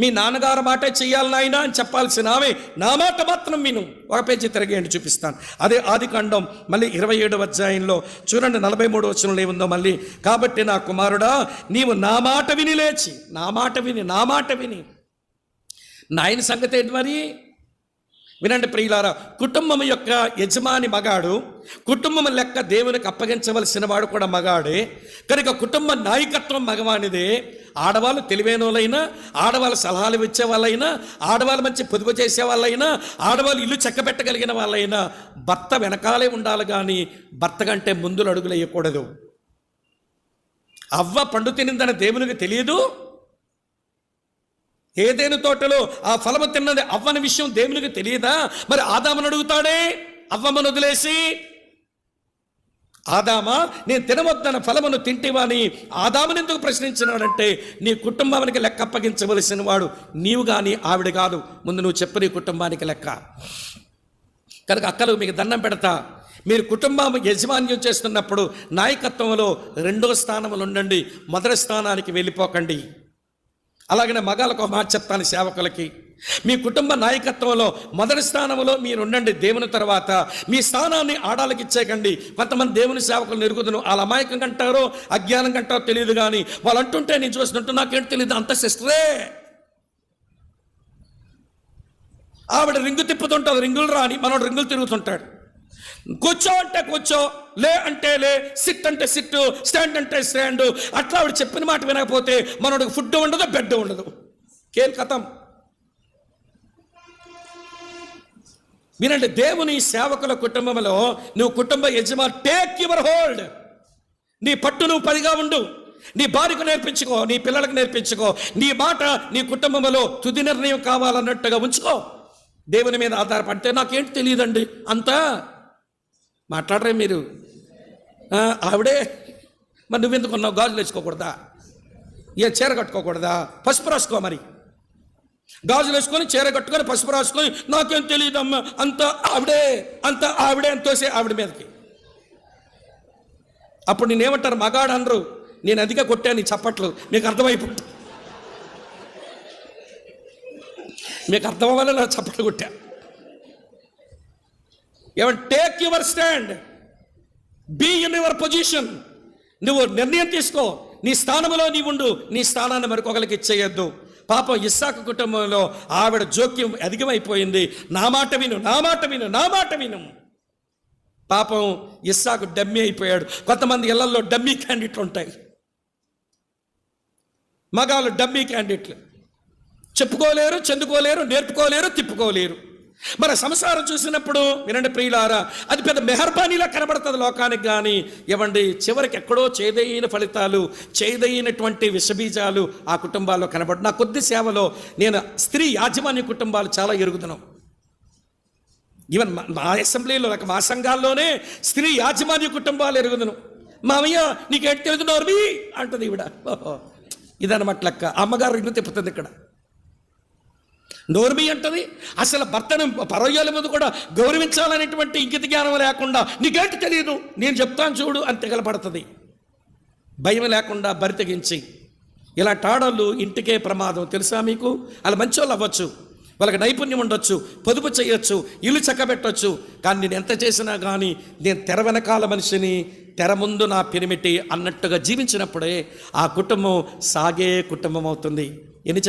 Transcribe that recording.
మీ నాన్నగారు మాటే చెయ్యాలి నాయనా అని చెప్పాల్సిన ఆమె నా మాట మాత్రం విను. ఒక పేజీ తిరగేయండి, చూపిస్తాను. అదే ఆదికాండం మళ్ళీ 27వ అధ్యాయంలో చూడండి, 43వ వచనంలో ఏముందో మళ్ళీ. కాబట్టి నా కుమారుడా, నీవు నా మాట విని లేచి, నా మాట విని. నాయన సంగతి ఏంటి మరి? వినండి ప్రియులారా, కుటుంబం యొక్క యజమాని మగాడు, కుటుంబం లెక్క దేవునికి అప్పగించవలసిన వాడు కూడా మగాడే. కనుక కుటుంబ నాయకత్వం మగవానిదే. ఆడవాళ్ళు తెలివైన వాళ్ళైనా, ఆడవాళ్ళు సలహాలు ఇచ్చే వాళ్ళైనా, ఆడవాళ్ళు మంచి పొదుపు చేసే వాళ్ళైనా, ఆడవాళ్ళు ఇల్లు చక్కబెట్టగలిగిన వాళ్ళైనా భర్త వెనకాలే ఉండాలి, కానీ భర్త కంటే ముందులు అడుగులు వేయకూడదు. అవ్వ పండు తినిందని దేవునికి తెలియదు? ఏదైనా తోటలో ఆ ఫలము తిన్నది అవ్వని విషయం దేవునికి తెలియదా? మరి ఆదామును అడుగుతాడే, అవ్వమ్మను వదిలేసి, ఆదామా నేను తినవద్దన్న ఫలమును తింటివని ఆదాముని ఎందుకు ప్రశ్నించినాడంటే, నీ కుటుంబానికి లెక్క అప్పగించవలసిన వాడు నీవు కానీ ఆవిడ కాదు. ముందు నువ్వు చెప్పు నీ కుటుంబానికి లెక్క. కనుక అక్కలు మీకు దండం పెడతా, మీరు కుటుంబం యజమాన్యం చేస్తున్నప్పుడు నాయకత్వంలో 2వ స్థానంలో ఉండండి, మొదటి స్థానానికి వెళ్ళిపోకండి. అలాగనే మగాళ్ళకు ఒక మాట చెప్తాను సేవకులకి, మీ కుటుంబ నాయకత్వంలో మొదటి స్థానంలో మీరు ఉండండి. దేవుని తర్వాత మీ స్థానాన్ని ఆడాలకి ఇచ్చేకండి. కొంతమంది దేవుని సేవకులు ఎరుగుదును, వాళ్ళ అమాయకం కంటారో అజ్ఞానం కంటారో తెలియదు, కానీ వాళ్ళు అంటుంటే నేను చూస్తుంటే నాకేంటి తెలియదు, అంత సిస్టరే. ఆవిడ రింగు తిప్పుతుంటుంది, రింగులు రాని మనోడు రింగులు తిరుగుతుంటాడు. కూర్చో అంటే కూర్చో, లే అంటే లే, సిట్ అంటే సిట్టు, స్టాండ్ అంటే స్టాండ్. అట్లా ఆవిడ చెప్పిన మాట వినకపోతే మనోడికి ఫుడ్ ఉండదు, బెడ్ ఉండదు, కేల్ కథం. వినండి, దేవుని సేవకుల కుటుంబంలో నువ్వు కుటుంబ యజమాని, టేక్ యువర్ హోల్డ్. నీ పట్టు నువ్వు 10గా ఉండు. నీ భార్యకు నేర్పించుకో, నీ పిల్లలకు నేర్పించుకో. నీ మాట నీ కుటుంబంలో తుది నిర్ణయం కావాలన్నట్టుగా ఉంచుకో. దేవుని మీద ఆధారపడితే నాకేంటి తెలియదండి అంతా మాట్లాడరే మీరు. ఆవిడే మరి నువ్వెందుకు ఉన్నావు? గాజులు వేసుకోకూడదా? ఏ చీర కట్టుకోకూడదా? పసుపు రాసుకో. మరి గాజులు వేసుకొని చీర కట్టుకొని పసుపు రాసుకొని నాకేం తెలియదమ్మా అంతా ఆవిడే అని తోసే ఆవిడ మీదకి. అప్పుడు నేనేమంటారు? మగాడు అనరు. నేను అదిగా కొట్టాను ఈ చప్పట్లు, మీకు అర్థమైపోతుంది. మీకు అర్థం అవ్వాలి నా చప్పట్లు కొట్టా. ఏమంటే take your stand, be in your position. నువ్వు నిర్ణయం తీసుకో, నీ స్థానంలో నీవు ఉండు. నీ స్థానాన్ని మరొకరికి ఇచ్చేయద్దు. పాపం ఇస్సాకు కుటుంబంలో ఆవిడ జోక్యం అధికమైపోయింది. నా మాట విను. పాపం ఇస్సాకు డమ్మీ అయిపోయాడు. కొంతమంది ఇళ్లలో డమ్మీ క్యాండిడేట్లు ఉంటాయి. మగాళ్ళు డమ్మీ క్యాండిడేట్లు, చెప్పుకోలేరు, చెందుకోలేరు, నేర్పుకోలేరు, తిప్పుకోలేరు. మరి సంసారం చూసినప్పుడు వినండి ప్రియులారా, అది పెద్ద మెహర్బానీలా కనబడుతుంది లోకానికి, కానీ ఇవ్వండి చివరికి ఎక్కడో చేదైన ఫలితాలు, చేదైనటువంటి విషబీజాలు ఆ కుటుంబాల్లో కనబడు. నా కొద్ది సేవలో నేను స్త్రీ యాజమాన్య కుటుంబాలు చాలా ఎరుగుతున్నాం. ఈవెన్ మా అసెంబ్లీలో మా సంఘాల్లోనే స్త్రీ యాజమాన్య కుటుంబాలు ఎరుగుదును. మామయ్య నీకేంటి తెలుగు నోర్మి అంటుంది ఈవిడ. ఇదన్నమాట లెక్క. అమ్మగారు ఇల్లు తిప్పుతుంది ఇక్కడ, నోర్మి అంటది. అసలు భర్తను పరవ్యాల మీద కూడా గౌరవించాలనేటువంటి ఇంకిత జ్ఞానం లేకుండా నీకేంటి తెలియదు, నేను చెప్తాను చూడు అని తెగలపడుతుంది. భయం లేకుండా బరి తెగించి ఇలాంటి ఆడవాళ్ళు ఇంటికే ప్రమాదం తెలుసా మీకు? వాళ్ళు మంచోళ్ళు అవ్వచ్చు, వాళ్ళకి నైపుణ్యం ఉండొచ్చు, పొదుపు చేయొచ్చు, ఇల్లు చక్కబెట్టవచ్చు, కానీ నేను ఎంత చేసినా కానీ నేను తెర వెనకాల మనిషిని, తెర ముందు నా పెనిమిటి అన్నట్టుగా జీవించినప్పుడే ఆ కుటుంబం సాగే కుటుంబం అవుతుంది. ఎన్ని